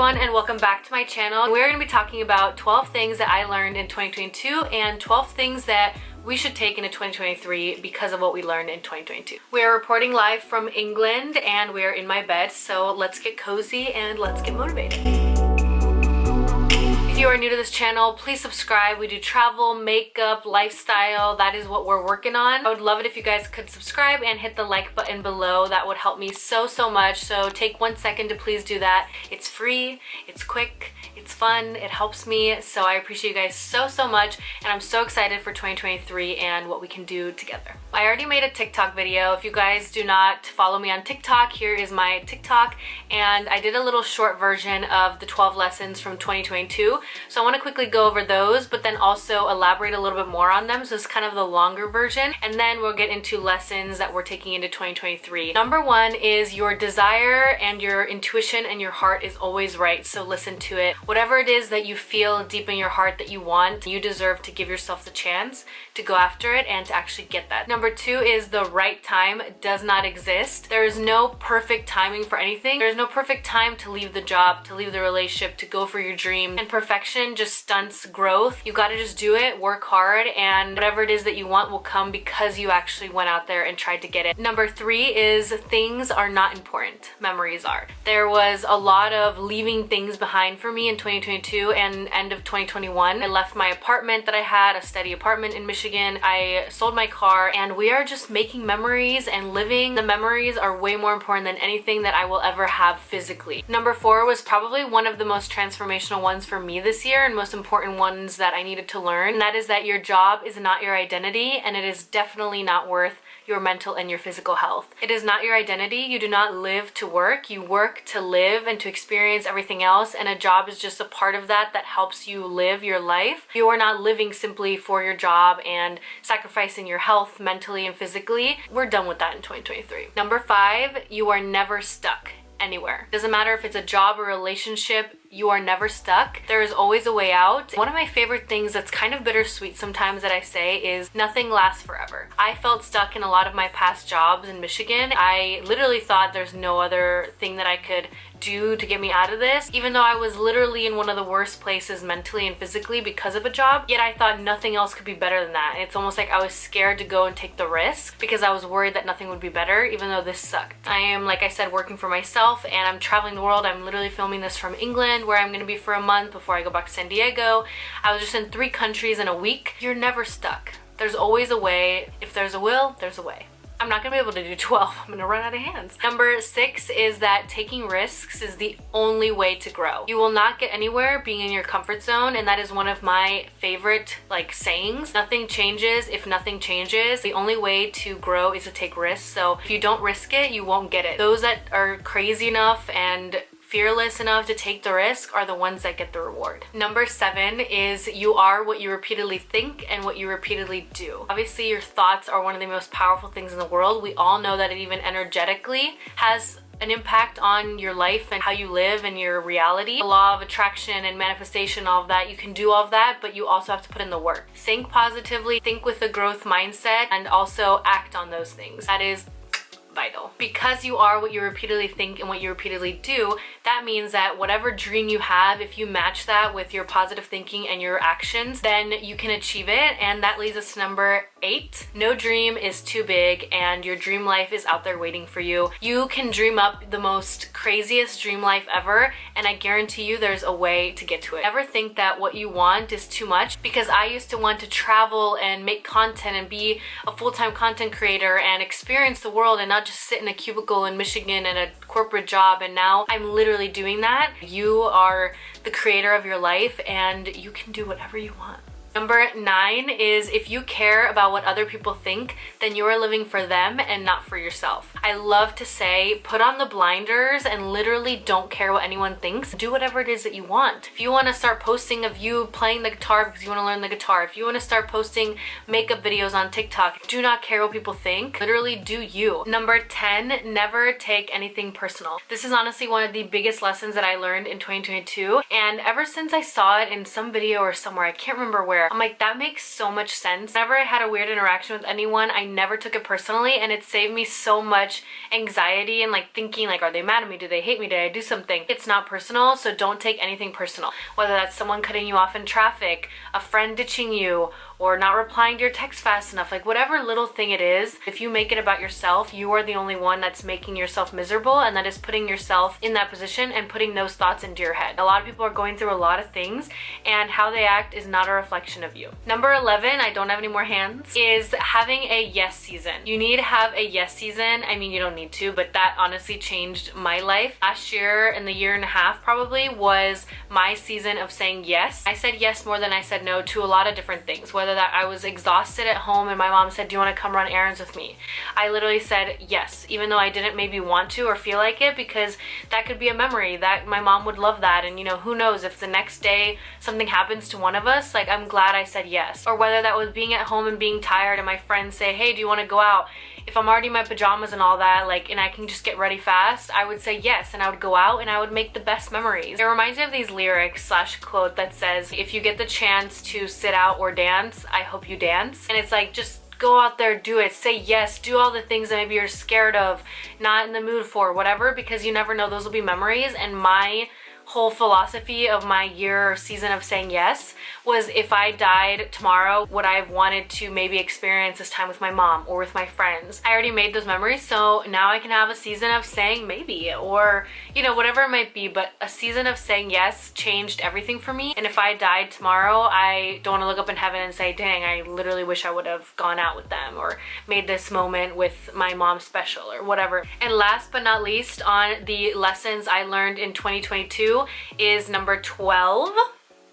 everyone, and welcome back to my channel. We're going to be talking about 12 things that I learned in 2022 and 12 things that we should take into 2023 because of what we learned in 2022. We are reporting live from England and we are in my bed, so let's get cozy and let's get motivated. If you are new to this channel, please subscribe. We do travel, makeup, lifestyle. That is what we're working on. I would love it if you guys could subscribe and hit the like button below. That would help me so much. So take 1 second to please do that. It's free, it's quick, it's fun, it helps me. So I appreciate you guys so much, and I'm so excited for 2023 and what we can do together. I already made a TikTok video. If you guys do not follow me on TikTok, here is my TikTok, and I did a little short version of the 12 lessons from 2022. So I want to quickly go over those, but then also elaborate a little bit more on them. So it's kind of the longer version, and then we'll get into lessons that we're taking into 2023. Number 1 is your desire and your intuition and your heart is always right, so listen to it. Whatever it is that you feel deep in your heart that you want, you deserve to give yourself the chance to go after it and to actually get that. Number 2 is the right time does not exist. There is no perfect timing for anything. There's no perfect time to leave the job, to leave the relationship, to go for your dream. And perfection just stunts growth. You gotta just do it, work hard, and whatever it is that you want will come because you actually went out there and tried to get it. Number 3 is things are not important, memories are. There was a lot of leaving things behind for me in 2022 and end of 2021. I left my apartment that I had, a steady apartment in Michigan. I sold my car, and we are just making memories and living. The memories are way more important than anything that I will ever have physically. Number 4 was probably one of the most transformational ones for me this year and most important ones that I needed to learn. And that is that your job is not your identity, and it is definitely not worth your mental and your physical health. It is not your identity. You do not live to work. You work to live and to experience everything else, and a job is just a part of that that helps you live your life. You are not living simply for your job and sacrificing your health mentally and physically. We're done with that in 2023. Number 5, you are never stuck anywhere. Doesn't matter if it's a job or relationship, you are never stuck. There is always a way out. One of my favorite things that's kind of bittersweet sometimes that I say is nothing lasts forever. I felt stuck in a lot of my past jobs in Michigan. I literally thought there's no other thing that I could do to get me out of this, even though I was literally in one of the worst places mentally and physically because of a job, yet I thought nothing else could be better than that. It's almost like I was scared to go and take the risk because I was worried that nothing would be better, even though this sucked. I am, like I said, working for myself, and I'm traveling the world. I'm literally filming this from England, where I'm going to be for a month before I go back to San Diego. I was just in 3 countries in a week. You're never stuck. There's always a way. If there's a will, there's a way. I'm not gonna be able to do 12. I'm gonna run out of hands. Number 6 is that taking risks is the only way to grow. You will not get anywhere being in your comfort zone, and that is one of my favorite sayings. Nothing changes if nothing changes. The only way to grow is to take risks. So if you don't risk it, you won't get it. Those that are crazy enough and fearless enough to take the risk are the ones that get the reward. Number 7 is you are what you repeatedly think and what you repeatedly do. Obviously, your thoughts are one of the most powerful things in the world. We all know that it even energetically has an impact on your life and how you live and your reality. The law of attraction and manifestation, all of that, you can do all of that, but you also have to put in the work. Think positively, think with a growth mindset, and also act on those things. That is vital. Because you are what you repeatedly think and what you repeatedly do, that means that whatever dream you have, if you match that with your positive thinking and your actions, then you can achieve it. And that leads us to number 8. No dream is too big, and your dream life is out there waiting for you. You can dream up the most craziest dream life ever, and I guarantee you there's a way to get to it. Never think that what you want is too much, because I used to want to travel and make content and be a full-time content creator and experience the world and not just sit in a cubicle in Michigan in a corporate job, and now I'm literally doing that. You are the creator of your life, and you can do whatever you want. Number 9 is if you care about what other people think, then you are living for them and not for yourself. I love to say, put on the blinders and literally don't care what anyone thinks. Do whatever it is that you want. If you want to start posting of you playing the guitar because you want to learn the guitar, if you want to start posting makeup videos on TikTok, do not care what people think. Literally do you. Number 10, never take anything personal. This is honestly one of the biggest lessons that I learned in 2022, and ever since I saw it in some video or somewhere, I can't remember where, hair. I'm like, that makes so much sense. Whenever I had a weird interaction with anyone, I never took it personally, and it saved me so much anxiety and like thinking like, are they mad at me? Do they hate me? Did I do something? It's not personal, so don't take anything personal. Whether that's someone cutting you off in traffic, a friend ditching you, or not replying to your text fast enough, like whatever little thing it is, if you make it about yourself, you are the only one that's making yourself miserable, and that is putting yourself in that position and putting those thoughts into your head. A lot of people are going through a lot of things, and how they act is not a reflection of you. Number 11, I don't have any more hands, is having a yes season. You need to have a yes season. I mean, you don't need to, but that honestly changed my life. Last year, and the year and a half probably, was my season of saying yes. I said yes more than I said no to a lot of different things, whether that I was exhausted at home and my mom said, do you want to come run errands with me? I literally said yes, even though I didn't maybe want to or feel like it, because that could be a memory that my mom would love that. And you know, who knows if the next day something happens to one of us, like I'm glad I said yes. Or whether that was being at home and being tired and my friends say, hey, do you want to go out? If I'm already in my pajamas and all that, like, and I can just get ready fast, I would say yes, and I would go out and I would make the best memories. It reminds me of these lyrics / quote that says, if you get the chance to sit out or dance, I hope you dance. And it's like, just go out there, do it, say yes, do all the things that maybe you're scared of, not in the mood for, whatever, because you never know, those will be memories. And my whole philosophy of my year or season of saying yes was, if I died tomorrow, would I have wanted to maybe experience this time with my mom or with my friends? I already made those memories, so now I can have a season of saying maybe, or you know, whatever it might be. But a season of saying yes changed everything for me. And if I died tomorrow, I don't want to look up in heaven and say, dang, I literally wish I would have gone out with them or made this moment with my mom special or whatever. And last but not least, on the lessons I learned in 2022 is number 12.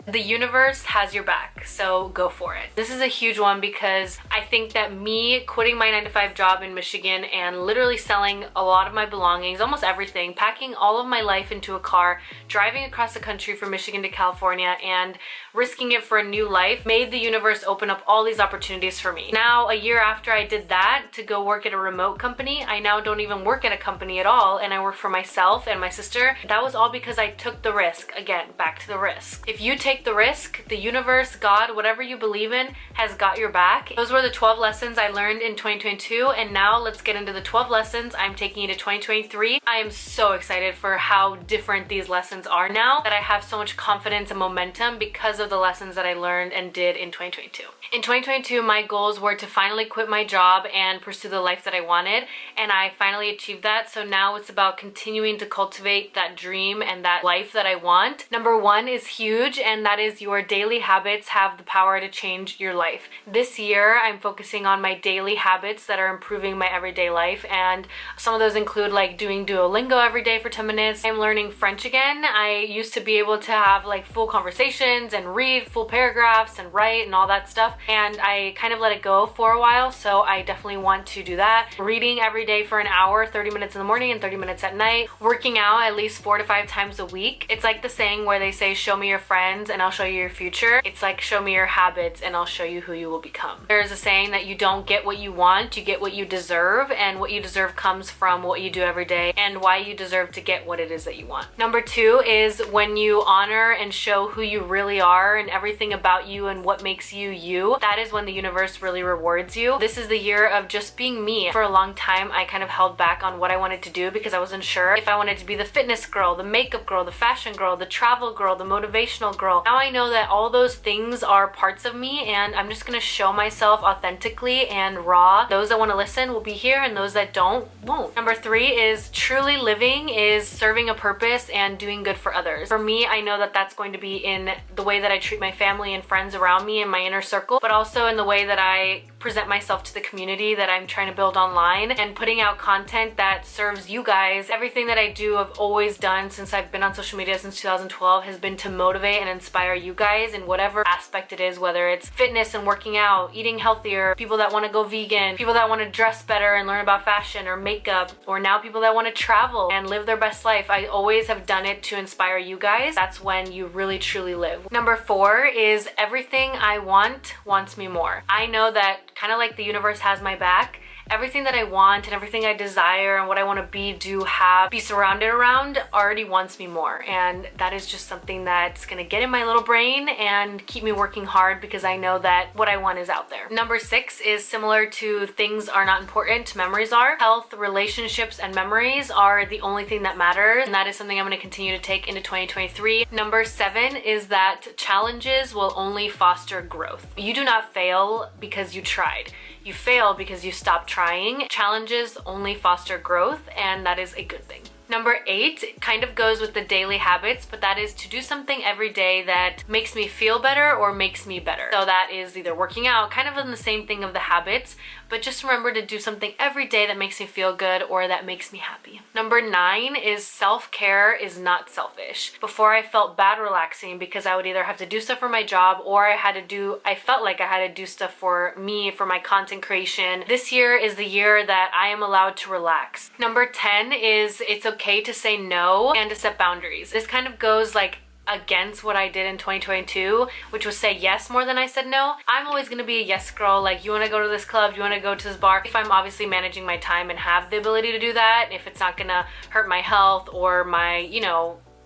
The universe has your back, so go for it. This is a huge one because I think that me quitting my 9-to-5 job in Michigan and literally selling a lot of my belongings, almost everything, packing all of my life into a car, driving across the country from Michigan to California, and risking it for a new life made the universe open up all these opportunities for me. Now, a year after I did that to go work at a remote company, I now don't even work at a company at all, and I work for myself and my sister. That was all because I took the risk. Again, back to the risk. If you take the risk, the universe, God, whatever you believe in, has got your back. Those were the 12 lessons I learned in 2022, and now let's get into the 12 lessons I'm taking into 2023. I am so excited for how different these lessons are now, that I have so much confidence and momentum because of the lessons that I learned and did in 2022. In 2022, my goals were to finally quit my job and pursue the life that I wanted, and I finally achieved that. So now it's about continuing to cultivate that dream and that life that I want. Number 1 is huge, and that is your daily habits have the power to change your life. This year, I'm focusing on my daily habits that are improving my everyday life, and some of those include like doing Duolingo every day for 10 minutes. I'm learning French again. I used to be able to have like full conversations and read full paragraphs and write and all that stuff, and I kind of let it go for a while, so I definitely want to do that. Reading every day for an hour, 30 minutes in the morning and 30 minutes at night. Working out at least 4 to 5 times a week. It's like the saying where they say, show me your friends and I'll show you your future. It's like, show me your habits and I'll show you who you will become. There's a saying that you don't get what you want, you get what you deserve, and what you deserve comes from what you do every day and why you deserve to get what it is that you want. Number 2 is when you honor and show who you really are and everything about you and what makes you you, that is when the universe really rewards you. This is the year of just being me. For a long time, I kind of held back on what I wanted to do because I wasn't sure if I wanted to be the fitness girl, the makeup girl, the fashion girl, the travel girl, the motivational girl. Now I know that all those things are parts of me, and I'm just gonna show myself authentically and raw. Those that want to listen will be here, and those that don't won't. Number 3 is truly living is serving a purpose and doing good for others. For me, I know that that's going to be in the way that I treat my family and friends around me in my inner circle, but also in the way that I present myself to the community that I'm trying to build online, and putting out content that serves you guys. Everything that I do, I've always done since I've been on social media since 2012, has been to motivate and inspire you guys in whatever aspect it is, whether it's fitness and working out, eating healthier, people that want to go vegan, people that want to dress better and learn about fashion or makeup, or now people that want to travel and live their best life. I always have done it to inspire you guys. That's when you really truly live. Number 4 is everything I want wants me more. I know that kind of like the universe has my back, everything that I want and everything I desire and what I want to be, do, have, be surrounded around already wants me more. And that is just something that's gonna get in my little brain and keep me working hard because I know that what I want is out there. Number 6 is similar to things are not important, memories are. Health, relationships, and memories are the only thing that matters, and that is something I'm going to continue to take into 2023. Number 7 is that challenges will only foster growth. You do not fail because you tried. You fail because you stopped trying. Challenges only foster growth, and that is a good thing. Number 8 kind of goes with the daily habits, but that is to do something every day that makes me feel better or makes me better. So that is either working out, kind of in the same thing of the habits, but just remember to do something every day that makes me feel good or that makes me happy. Number 9 is self-care is not selfish. Before I felt bad relaxing because I would either have to do stuff for my job or I felt like I had to do stuff for me, for my content creation. This year is the year that I am allowed to relax. Number 10 is it's okay to say no and to set boundaries. This kind of goes like against what I did in 2022, which was say yes more than I said no. I'm always gonna be a yes girl, like you wanna go to this club, you wanna go to this bar. If I'm obviously managing my time and have the ability to do that, if it's not gonna hurt my health or my,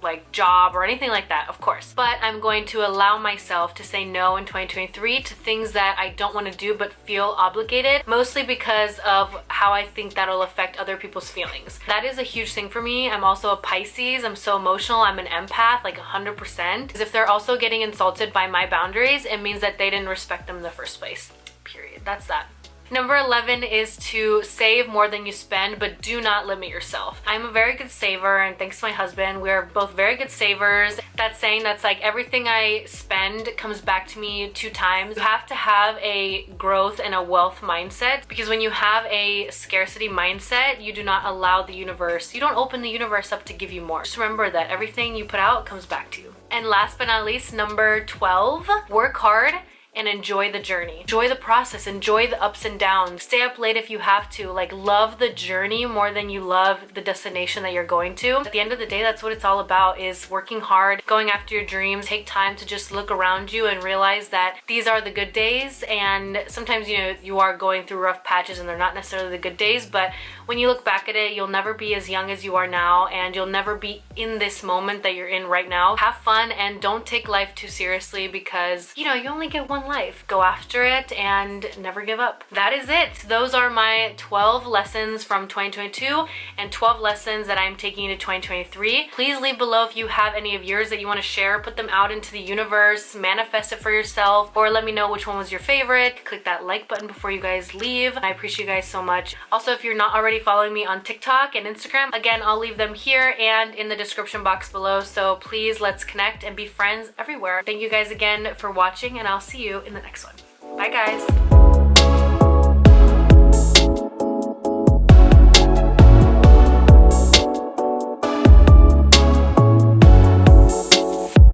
like job or anything like that, of course. But I'm going to allow myself to say no in 2023 to things that I don't want to do but feel obligated, mostly because of how I think that'll affect other people's feelings. That is a huge thing for me. I'm also a Pisces. I'm so emotional. I'm an empath, like 100%. Because if they're also getting insulted by my boundaries, it means that they didn't respect them in the first place. Period. That's that. Number 11 is to save more than you spend, but do not limit yourself. I'm a very good saver, and thanks to my husband, we're both very good savers. That saying that's like everything I spend comes back to me 2 times. You have to have a growth and a wealth mindset, because when you have a scarcity mindset, you do not allow the universe, you don't open the universe up to give you more. Just remember that everything you put out comes back to you. And last but not least, number 12, work hard and enjoy the journey. Enjoy the process, enjoy the ups and downs. Stay up late if you have to. Like, love the journey more than you love the destination that you're going to. At the end of the day, that's what it's all about, is working hard, going after your dreams. Take time to just look around you and realize that these are the good days, and sometimes you are going through rough patches and they're not necessarily the good days, but when you look back at it, you'll never be as young as you are now, and you'll never be in this moment that you're in right now. Have fun and don't take life too seriously, because you only get one life. Go after it and never give up. That is it. Those are my 12 lessons from 2022 and 12 lessons that I'm taking into 2023. Please leave below if you have any of yours that you want to share. Put them out into the universe, manifest it for yourself, or let me know which one was your favorite. Click that like button before you guys leave. I appreciate you guys so much. Also, if you're not already following me on TikTok and Instagram, again, I'll leave them here and in the description box below. So please, let's connect and be friends everywhere. Thank you guys again for watching, and I'll see you in the next one. Bye guys.